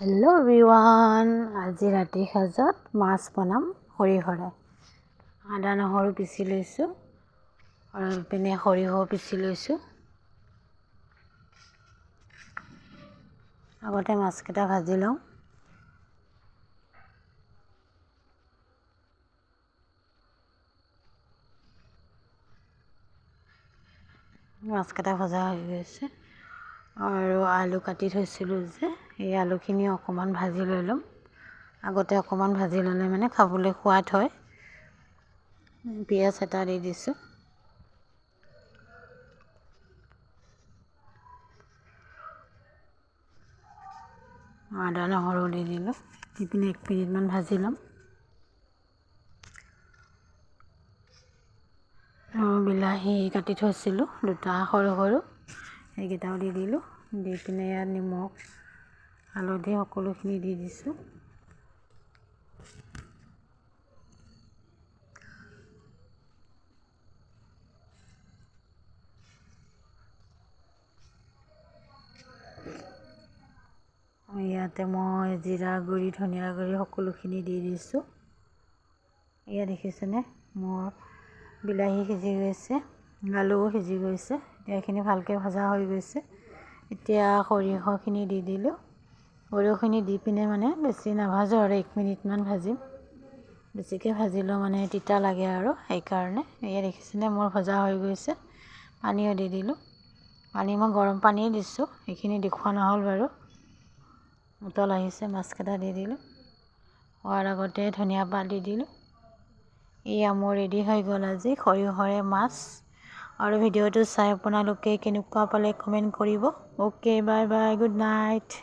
Hello' everyone, আজি ৰাতি সাজত মাছ বনাম সৰিয়হৰে। আদা নহৰু পিচি লৈছোঁ আৰু ইপিনে সৰিয়হ পিচি লৈছোঁ। আগতে মাছকেইটা ভাজি লওঁ। মাছকেইটা ভজা হৈ গৈছে আৰু আলু কাটি থৈছিলোঁ যে এই আলুখিনি অকণমান ভাজি লৈ ল'ম। আগতে অকণমান ভাজি ল'লে মানে খাবলৈ সোৱাদ হয়। পিঁয়াজ এটা দি দিছোঁ। আদা নহৰু দি দিলোঁ। দি পিনে 1 মিনিটমান ভাজি ল'ম। আৰু বিলাহী কাটি থৈছিলোঁ 2টা সৰু সৰু, সেইকেইটাও দি দিলোঁ। দি পিনে ইয়াত নিমখ হালধি সকলোখিনি দি দিছোঁ। ইয়াতে মই জিৰা গুড়ি ধনিয়া গুড়ি সকলোখিনি দি দিছোঁ। এয়া দেখিছেনে, মোৰ বিলাহী সিজি গৈছে, আলুও সিজি গৈছে। এতিয়া এইখিনি ভালকৈ ভজা হৈ গৈছে। এতিয়া সৰিয়হখিনি দি দিলোঁ। সৰিয়হখিনি দি পিনে মানে বেছি নাভাজোঁ আৰু 1 মিনিটমান ভাজিম। বেছিকৈ ভাজিলেও মানে তিতা লাগে আৰু সেইকাৰণে। এয়া দেখিছেনে, মোৰ ভজা হৈ গৈছে। পানীও দি দিলোঁ। পানী মই গৰম পানীয়ে দিছোঁ, সেইখিনি দেখুওৱা নহ'ল বাৰু। উতল আহিছে, মাছকেইটা দি দিলোঁ। হোৱাৰ আগতে ধনিয়া পাত দি দিলোঁ। এয়া মোৰ ৰেডি হৈ গ'ল আজি সৰিয়হৰে মাছ। আৰু ভিডিঅ'টো চাই আপোনালোকে কেনেকুৱা পালে কমেণ্ট কৰিব। Okay, bye bye, good night.